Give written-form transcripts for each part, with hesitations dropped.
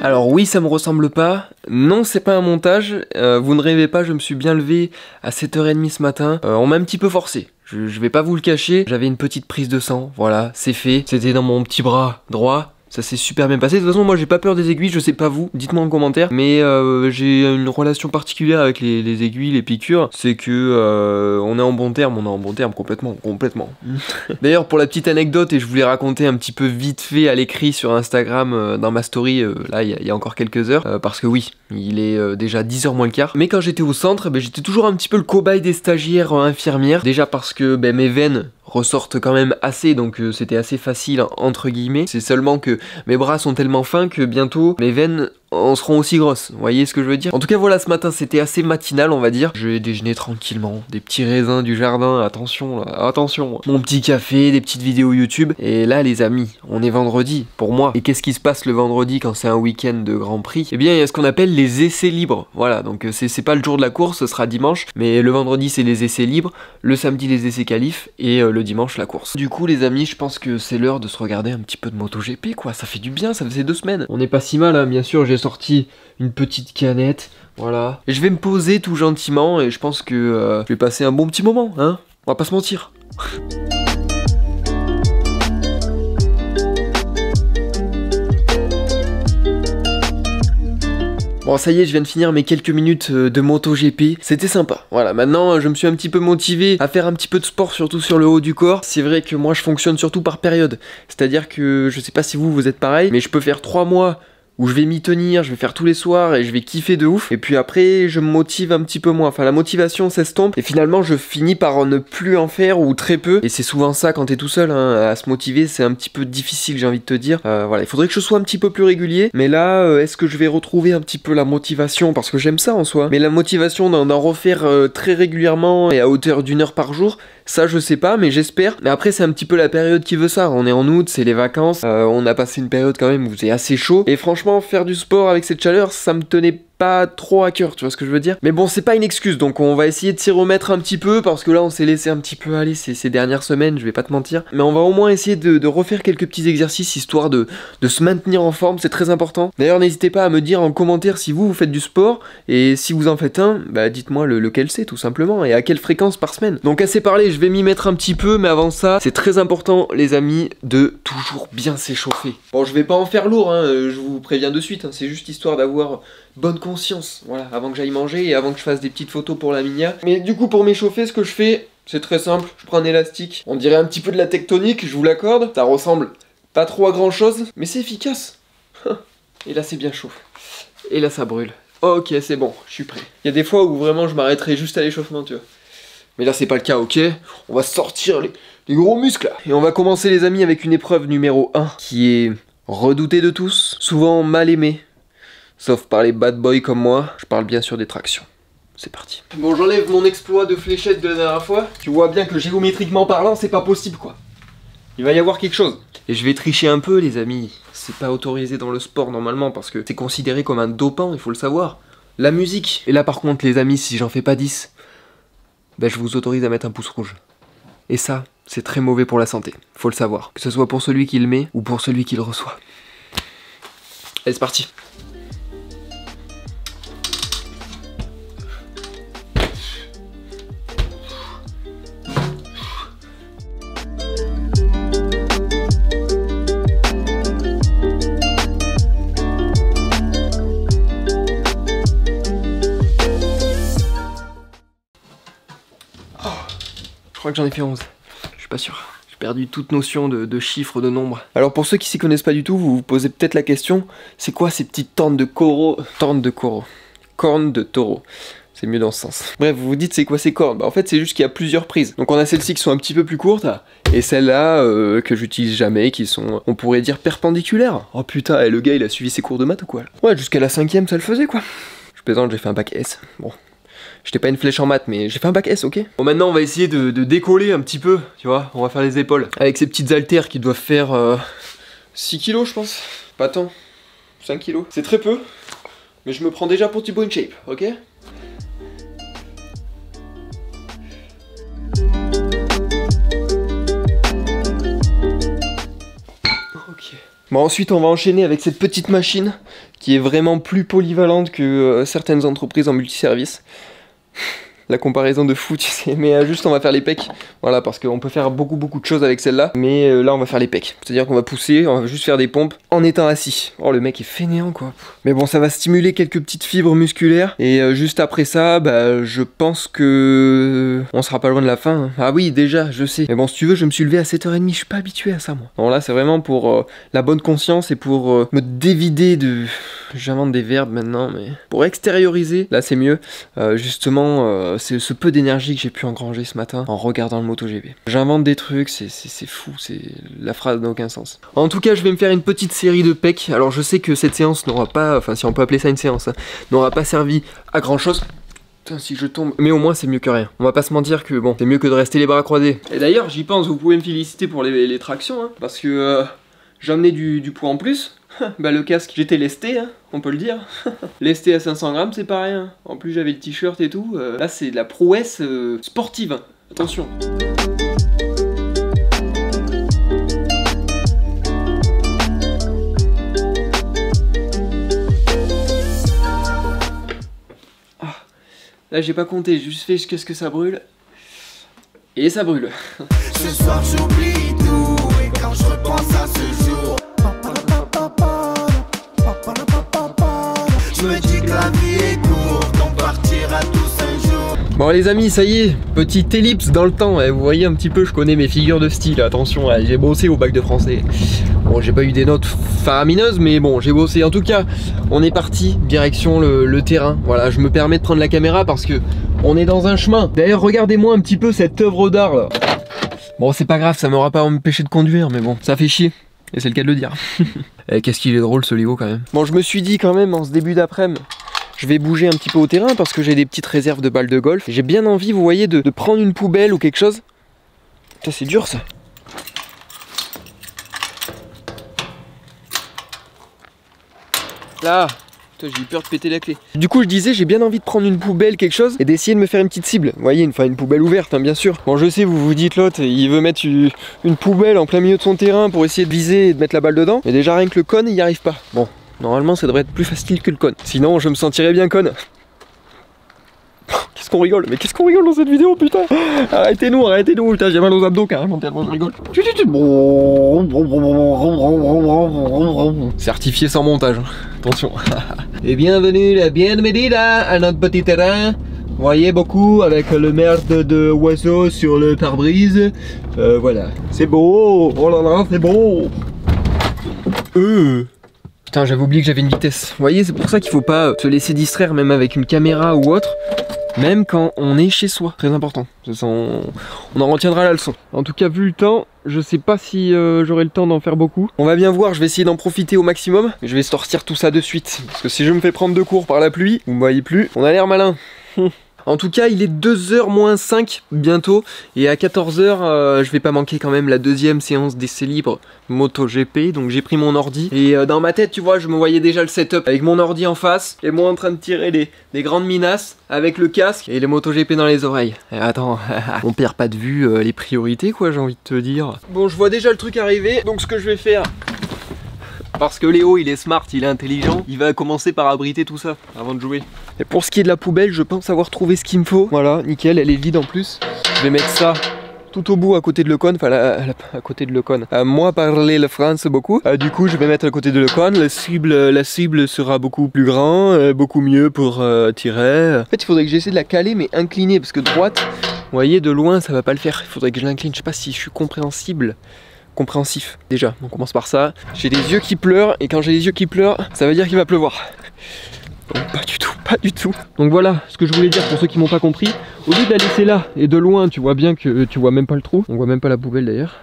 Alors oui, ça me ressemble pas. Non, c'est pas un montage. Vous ne rêvez pas, je me suis bien levé à 7h30 ce matin. On m'a un petit peu forcé. Je vais pas vous le cacher. J'avais une petite prise de sang. Voilà, c'est fait. C'était dans mon petit bras droit. Ça s'est super bien passé. De toute façon, moi j'ai pas peur des aiguilles, je sais pas vous, dites-moi en commentaire. Mais j'ai une relation particulière avec les aiguilles, les piqûres. C'est que on est en bon terme, complètement. D'ailleurs, pour la petite anecdote, et je voulais raconter un petit peu vite fait à l'écrit sur Instagram, dans ma story, là il y a encore quelques heures. Parce que oui, il est déjà 10h moins le quart. Mais quand j'étais au centre, j'étais toujours un petit peu le cobaye des stagiaires infirmières. Déjà parce que mes veines ressortent quand même assez, donc c'était assez facile entre guillemets. C'est seulement que mes bras sont tellement fins que bientôt mes veines en seront aussi grosses, vous voyez ce que je veux dire? En tout cas voilà, ce matin c'était assez matinal on va dire. Je vais déjeuner tranquillement, des petits raisins du jardin, attention là, attention. Mon petit café, des petites vidéos YouTube. Et là les amis, on est vendredi pour moi. Et qu'est-ce qui se passe le vendredi quand c'est un week-end de Grand Prix? Eh bien il y a ce qu'on appelle les essais libres. Voilà, donc c'est pas le jour de la course, ce sera dimanche. Mais le vendredi c'est les essais libres, le samedi les essais qualifs et le dimanche la course. Du coup les amis, je pense que c'est l'heure de se regarder un petit peu de MotoGP quoi. Ça fait du bien, ça faisait 2 semaines. On n'est pas si mal hein, bien sûr, j'ai sorti une petite canette, voilà. Et je vais me poser tout gentiment et je pense que je vais passer un bon petit moment, hein. On va pas se mentir. Bon ça y est, je viens de finir mes quelques minutes de MotoGP, c'était sympa. Voilà, maintenant je me suis un petit peu motivé à faire un petit peu de sport, surtout sur le haut du corps. C'est vrai que moi je fonctionne surtout par période. C'est-à-dire que je sais pas si vous êtes pareil, mais je peux faire 3 mois où je vais m'y tenir, je vais faire tous les soirs et je vais kiffer de ouf. Et puis après, je me motive un petit peu moins. Enfin, la motivation s'estompe et finalement, je finis par ne plus en faire ou très peu. Et c'est souvent ça quand t'es tout seul, hein, à se motiver, c'est un petit peu difficile, j'ai envie de te dire. Voilà, il faudrait que je sois un petit peu plus régulier. Mais là, est-ce que je vais retrouver un petit peu la motivation? Parce que j'aime ça en soi. Mais la motivation d'en refaire très régulièrement et à hauteur d'1 heure par jour, ça je sais pas, mais j'espère. Mais après c'est un petit peu la période qui veut ça. On est en août, c'est les vacances. On a passé une période quand même où c'est assez chaud. Et franchement, faire du sport avec cette chaleur, ça me tenait pas trop à cœur, tu vois ce que je veux dire. Mais bon, c'est pas une excuse, donc on va essayer de s'y remettre un petit peu, parce que là on s'est laissé un petit peu aller ces dernières semaines, je vais pas te mentir. Mais on va au moins essayer de refaire quelques petits exercices, histoire de se maintenir en forme, c'est très important. D'ailleurs n'hésitez pas à me dire en commentaire si vous faites du sport, et si vous en faites un, dites-moi lequel c'est tout simplement, et à quelle fréquence par semaine. Donc assez parlé, je vais m'y mettre un petit peu, mais avant ça, c'est très important les amis, de toujours bien s'échauffer. Bon, je vais pas en faire lourd, hein, je vous préviens de suite, hein, c'est juste histoire d'avoir bonne conscience, voilà, avant que j'aille manger et avant que je fasse des petites photos pour la Minia. Mais du coup, pour m'échauffer, ce que je fais, c'est très simple. Je prends un élastique, on dirait un petit peu de la tectonique, je vous l'accorde. Ça ressemble pas trop à grand chose, mais c'est efficace. Et là, c'est bien chaud. Et là, ça brûle. Ok, c'est bon, je suis prêt. Il y a des fois où vraiment je m'arrêterai juste à l'échauffement, tu vois. Mais là, c'est pas le cas, ok? On va sortir les gros muscles là. Et on va commencer, les amis, avec une épreuve numéro 1 qui est redoutée de tous, souvent mal aimée. Sauf par les bad boys comme moi, je parle bien sûr des tractions. C'est parti. Bon, j'enlève mon exploit de fléchette de la dernière fois. Tu vois bien que géométriquement parlant, c'est pas possible quoi. Il va y avoir quelque chose. Et je vais tricher un peu les amis. C'est pas autorisé dans le sport normalement parce que c'est considéré comme un dopant, il faut le savoir. La musique. Et là par contre les amis, si j'en fais pas 10, je vous autorise à mettre un pouce rouge. Et ça, c'est très mauvais pour la santé, faut le savoir. Que ce soit pour celui qui le met ou pour celui qui le reçoit. Allez, c'est parti. Je crois que j'en ai fait 11, je suis pas sûr. J'ai perdu toute notion de chiffres, de nombres. Alors pour ceux qui s'y connaissent pas du tout, vous vous posez peut-être la question, c'est quoi ces petites cornes de taureau? Cornes de taureau. C'est mieux dans ce sens. Bref, vous vous dites c'est quoi ces cornes? En fait c'est juste qu'il y a plusieurs prises. Donc on a celles-ci qui sont un petit peu plus courtes, et celles-là que j'utilise jamais, qui sont, on pourrait dire, perpendiculaires. Oh putain, et le gars il a suivi ses cours de maths ou quoi? Ouais, jusqu'à la 5ème ça le faisait quoi. Je plaisante, j'ai fait un bac S. Bon. J'étais pas une flèche en maths, mais j'ai fait un bac S, ok? Bon, maintenant, on va essayer de décoller un petit peu, tu vois? On va faire les épaules. Avec ces petites haltères qui doivent faire 6 kilos, je pense. Pas tant. 5 kilos. C'est très peu, mais je me prends déjà pour Thibaut InShape, ok? Ok. Bon, ensuite on va enchaîner avec cette petite machine qui est vraiment plus polyvalente que certaines entreprises en multiservice. La comparaison de fou, tu sais, mais juste on va faire les pecs, voilà, parce qu'on peut faire beaucoup de choses avec celle-là, mais là on va faire les pecs, c'est-à-dire qu'on va pousser, on va juste faire des pompes en étant assis. Oh, le mec est fainéant quoi. Mais bon, ça va stimuler quelques petites fibres musculaires, et juste après ça, bah je pense que on sera pas loin de la fin. Hein. Ah oui, déjà, je sais. Mais bon, si tu veux, je me suis levé à 7h30, je suis pas habitué à ça moi. Bon là, c'est vraiment pour la bonne conscience et pour me dévider de... J'invente des verbes maintenant, mais... Pour extérioriser, là c'est mieux, justement... c'est ce peu d'énergie que j'ai pu engranger ce matin en regardant le MotoGP. J'invente des trucs, c'est fou, la phrase n'a aucun sens. En tout cas, je vais me faire une petite série de pecs. Alors je sais que cette séance n'aura pas, enfin si on peut appeler ça une séance, hein, n'aura pas servi à grand chose. Putain, si je tombe, mais au moins c'est mieux que rien. On va pas se mentir que bon, c'est mieux que de rester les bras croisés. Et d'ailleurs, j'y pense, vous pouvez me féliciter pour les tractions, hein, parce que j'ai amené du poids en plus. Bah le casque, j'étais lesté, hein, on peut le dire. Lesté à 500 grammes, c'est pas rien. En plus j'avais le t-shirt et tout. Là c'est de la prouesse sportive, hein. Attention. Ah. Là j'ai pas compté, j'ai juste fait jusqu'à ce que ça brûle. Et ça brûle. Ce soir j'oublie tout, et quand je repense à ce jour, je me dis que la vie est courte, on partira tous un jour. Bon les amis, ça y est, petite ellipse dans le temps, vous voyez un petit peu, je connais mes figures de style, attention, j'ai bossé au bac de français. Bon, j'ai pas eu des notes faramineuses, mais bon, j'ai bossé. En tout cas, on est parti, direction le terrain. Voilà, je me permets de prendre la caméra parce que on est dans un chemin. D'ailleurs, regardez-moi un petit peu cette œuvre d'art là. Bon, c'est pas grave, ça m'aura pas empêché de conduire, mais bon, ça fait chier. Et c'est le cas de le dire. Qu'est-ce qu'il est drôle ce Léo quand même. Bon, je me suis dit quand même en ce début d'après-midi, je vais bouger un petit peu au terrain parce que j'ai des petites réserves de balles de golf. J'ai bien envie, vous voyez, de prendre une poubelle ou quelque chose. Putain, c'est dur ça. Là, j'ai eu peur de péter la clé. Du coup je disais j'ai bien envie de prendre une poubelle, quelque chose, et d'essayer de me faire une petite cible. Vous voyez, une poubelle ouverte hein, bien sûr. Bon je sais, vous vous dites l'autre, il veut mettre une poubelle en plein milieu de son terrain pour essayer de viser et de mettre la balle dedans. Mais déjà rien que le cône il n'y arrive pas. Bon, normalement ça devrait être plus facile que le cône. Sinon je me sentirais bien cône. Qu'est-ce qu'on rigole? Mais qu'est-ce qu'on rigole dans cette vidéo putain? Arrêtez-nous, arrêtez-nous, putain j'ai mal aux abdos carrément tellement je rigole. Certifié sans montage, attention. Et bienvenue, la bienvenue à notre petit terrain. Vous voyez beaucoup avec le merde de oiseaux sur le pare-brise. Voilà, c'est beau, oh là là, c'est beau. Putain, j'avais oublié que j'avais une vitesse. Vous voyez, c'est pour ça qu'il faut pas se laisser distraire même avec une caméra ou autre. Même quand on est chez soi, très important. On en retiendra la leçon. En tout cas, vu le temps, je sais pas si j'aurai le temps d'en faire beaucoup. On va bien voir, je vais essayer d'en profiter au maximum. Je vais sortir tout ça de suite. Parce que si je me fais prendre de court par la pluie, vous me voyez plus, on a l'air malin. En tout cas, il est 2h moins 5 bientôt. Et à 14h, je vais pas manquer quand même la deuxième séance d'essai libre MotoGP. Donc j'ai pris mon ordi. Et dans ma tête, tu vois, je me voyais déjà le setup avec mon ordi en face. Et moi en train de tirer des grandes minasses avec le casque et les MotoGP dans les oreilles. Et attends, on perd pas de vue les priorités quoi, j'ai envie de te dire. Bon, je vois déjà le truc arriver. Donc ce que je vais faire... Parce que Léo il est smart, il est intelligent, il va commencer par abriter tout ça avant de jouer. Et pour ce qui est de la poubelle, je pense avoir trouvé ce qu'il me faut. Voilà, nickel, elle est vide en plus. Je vais mettre ça tout au bout à côté de le cône, enfin à côté de le cône. Moi parler le France beaucoup, du coup je vais mettre à côté de le cône. La cible sera beaucoup plus grand, beaucoup mieux pour tirer. En fait il faudrait que j'essaie de la caler mais inclinée parce que droite, vous voyez de loin ça va pas le faire. Il faudrait que je l'incline, je sais pas si je suis compréhensif. Déjà, on commence par ça. J'ai les yeux qui pleurent et quand j'ai les yeux qui pleurent, ça veut dire qu'il va pleuvoir. Donc, pas du tout, pas du tout. Donc voilà ce que je voulais dire pour ceux qui m'ont pas compris. Au lieu de la laisser là et de loin, tu vois bien que tu vois même pas le trou. On voit même pas la poubelle d'ailleurs.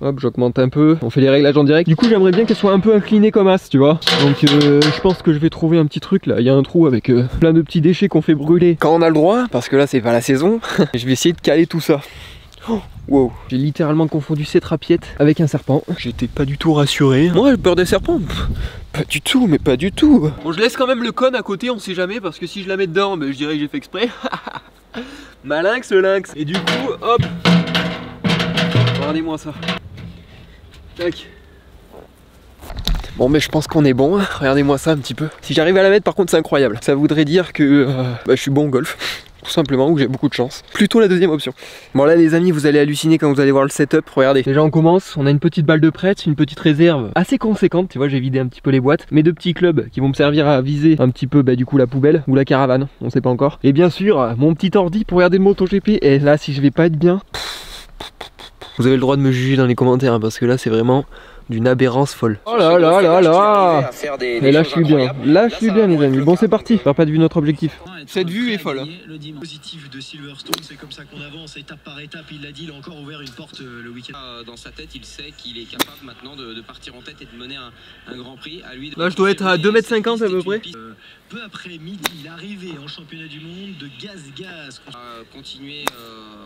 Hop, j'augmente un peu. On fait les réglages en direct. Du coup, j'aimerais bien qu'elle soit un peu inclinée comme as, tu vois. Donc je pense que je vais trouver un petit truc là. Il y a un trou avec plein de petits déchets qu'on fait brûler quand on a le droit, parce que là c'est pas la saison. Je vais essayer de caler tout ça. Oh, wow, j'ai littéralement confondu cette rapiette avec un serpent. J'étais pas du tout rassuré. Moi j'ai peur des serpents. Pas du tout, mais pas du tout. Bon, je laisse quand même le cône à côté, on sait jamais, parce que si je la mets dedans, je dirais que j'ai fait exprès. Malinx le lynx. Et du coup, hop. Regardez-moi ça. Tac. Bon mais je pense qu'on est bon, regardez-moi ça un petit peu. Si j'arrive à la mettre par contre c'est incroyable. Ça voudrait dire que je suis bon au golf. Tout simplement, où j'ai beaucoup de chance. Plutôt la deuxième option. Bon là les amis, vous allez halluciner quand vous allez voir le setup. Regardez, déjà on commence, on a une petite balle de prête, une petite réserve assez conséquente. Tu vois, j'ai vidé un petit peu les boîtes. Mes 2 petits clubs qui vont me servir à viser un petit peu du coup la poubelle ou la caravane, on sait pas encore. Et bien sûr, mon petit ordi pour regarder le MotoGP. Et là si je vais pas être bien, vous avez le droit de me juger dans les commentaires, hein, parce que là c'est vraiment d'une aberrance folle. Oh là là là là. Et là je suis bien, là je suis bien les amis. Bon c'est parti, on n'a pas de vue notre objectif. Cette vue est folle. Le positif de Silverstone, c'est comme ça qu'on avance étape par étape. Il l'a dit, il a encore ouvert une porte le week-end. Dans sa tête, il sait qu'il est capable maintenant de partir en tête et de mener un grand prix. À lui là je dois être à 2,50 m à peu près. Peu après midi, il est arrivé en championnat du monde de gaz. Continuer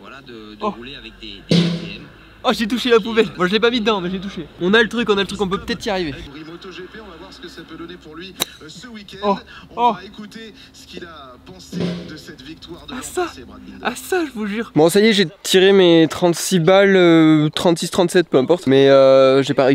voilà, de rouler avec des KTM. Oh j'ai touché la poubelle, moi je l'ai pas mis dedans mais j'ai touché. On a le truc, on peut peut-être y arriver. MotoGP, on va voir ce que ça peut donner pour lui ce week-end. On va écouter ce qu'il a pensé de cette victoire de ça, ça je vous jure. Bon ça y est, j'ai tiré mes 36 balles, 36, 37 peu importe. Mais j'ai pas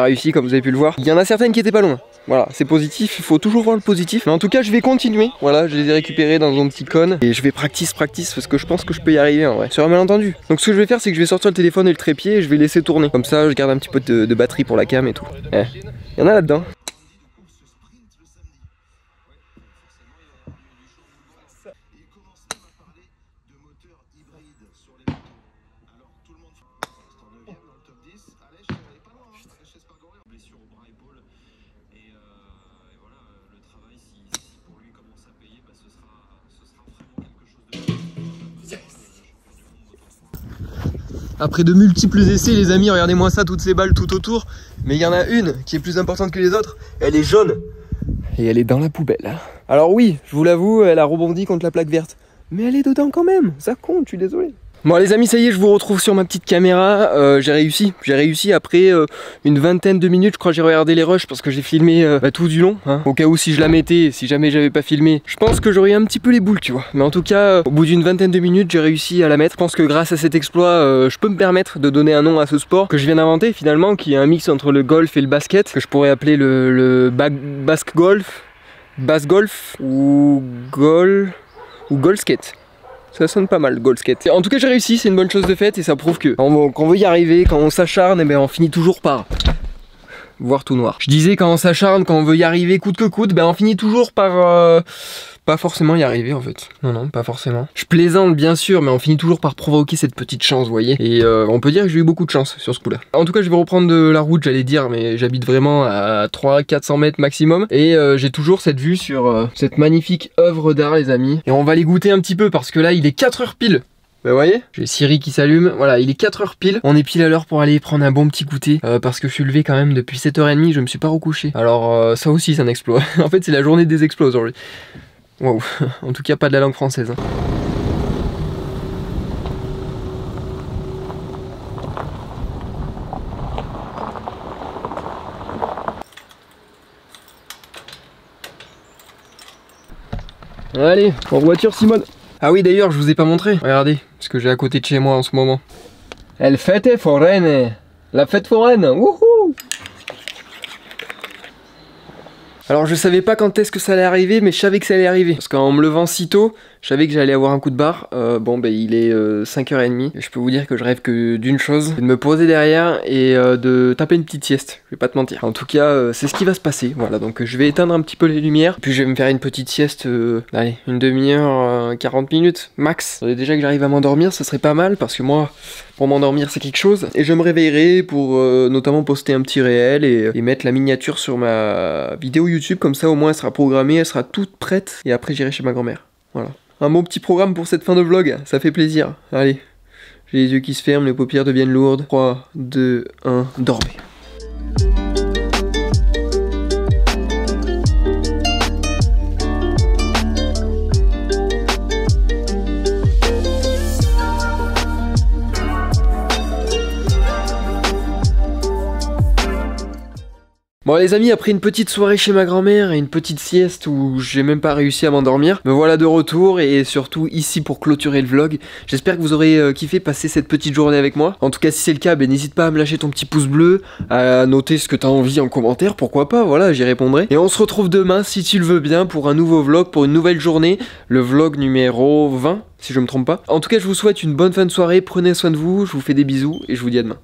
réussi comme vous avez pu le voir. Il y en a certaines qui étaient pas loin. Voilà, c'est positif, il faut toujours voir le positif. Mais en tout cas, je vais continuer. Voilà, je les ai récupérés dans un petit cône. Et je vais practice parce que je pense que je peux y arriver en vrai. Sur un malentendu. Donc ce que je vais faire, c'est que je vais sortir le téléphone et le trépied et je vais laisser tourner. Comme ça, je garde un petit peu de batterie pour la cam et tout. Il y en a là-dedans. Après de multiples essais les amis, regardez-moi ça, toutes ces balles tout autour. Mais il y en a une qui est plus importante que les autres, elle est jaune. Et elle est dans la poubelle. Alors oui, je vous l'avoue, elle a rebondi contre la plaque verte. Mais elle est dedans quand même, ça compte, je suis désolé. Bon les amis, ça y est, je vous retrouve sur ma petite caméra. J'ai réussi après une vingtaine de minutes. Je crois que j'ai regardé les rushs parce que j'ai filmé tout du long, hein. Au cas où si je la mettais, si jamais j'avais pas filmé, je pense que j'aurais eu un petit peu les boules, tu vois. Mais en tout cas, au bout d'une vingtaine de minutes, j'ai réussi à la mettre. Je pense que grâce à cet exploit, je peux me permettre de donner un nom à ce sport que je viens d'inventer finalement, qui est un mix entre le golf et le basket, que je pourrais appeler le basque golf, bass golf ou goal skate. Ça sonne pas mal, goal skate. En tout cas j'ai réussi, c'est une bonne chose de faite et ça prouve que quand on veut y arriver, quand on s'acharne, eh ben, on finit toujours par voir tout noir. Je disais quand on s'acharne, quand on veut y arriver coûte que coûte, ben on finit toujours par pas forcément y arriver en fait. Non, pas forcément. Je plaisante bien sûr, mais on finit toujours par provoquer cette petite chance, vous voyez. Et on peut dire que j'ai eu beaucoup de chance sur ce coup-là. En tout cas, je vais reprendre de la route, j'allais dire, mais j'habite vraiment à 300-400 mètres maximum. Et j'ai toujours cette vue sur cette magnifique œuvre d'art, les amis. Et on va les goûter un petit peu parce que là, il est 4 h pile. Bah vous voyez, j'ai Siri qui s'allume, voilà il est 4 h pile, on est pile à l'heure pour aller prendre un bon petit goûter parce que je suis levé quand même depuis 7 h 30, je me suis pas recouché. Alors ça aussi c'est un exploit, en fait c'est la journée des exploits aujourd'hui. Waouh, en tout cas pas de la langue française. Hein. Allez, en voiture Simone. Ah oui d'ailleurs je vous ai pas montré, regardez ce que j'ai à côté de chez moi en ce moment. El fête foraine, la fête foraine, wouhou. Alors je savais pas quand est-ce que ça allait arriver, mais je savais que ça allait arriver. Parce qu'en me levant si tôt, je savais que j'allais avoir un coup de barre. Bon ben il est 5 h 30. Et je peux vous dire que je rêve que d'une chose, c'est de me poser derrière et de taper une petite sieste. Je vais pas te mentir. En tout cas, c'est ce qui va se passer. Voilà, donc je vais éteindre un petit peu les lumières. Puis je vais me faire une petite sieste, allez, une demi-heure, 40 minutes max. Déjà que j'arrive à m'endormir, ça serait pas mal parce que moi, pour m'endormir c'est quelque chose. Et je me réveillerai pour notamment poster un petit réel et mettre la miniature sur ma vidéo YouTube. Comme ça au moins elle sera programmée, elle sera toute prête. Et après j'irai chez ma grand-mère. Voilà. Un bon petit programme pour cette fin de vlog, ça fait plaisir. Allez, j'ai les yeux qui se ferment, les paupières deviennent lourdes. 3, 2, 1, dormez. Bon les amis, après une petite soirée chez ma grand-mère et une petite sieste où j'ai même pas réussi à m'endormir, me voilà de retour et surtout ici pour clôturer le vlog. J'espère que vous aurez kiffé passer cette petite journée avec moi. En tout cas si c'est le cas, ben, n'hésite pas à me lâcher ton petit pouce bleu, à noter ce que t'as envie en commentaire, pourquoi pas, voilà, j'y répondrai. Et on se retrouve demain si tu le veux bien pour un nouveau vlog, pour une nouvelle journée, le vlog numéro 20 si je me trompe pas. En tout cas je vous souhaite une bonne fin de soirée, prenez soin de vous, je vous fais des bisous et je vous dis à demain.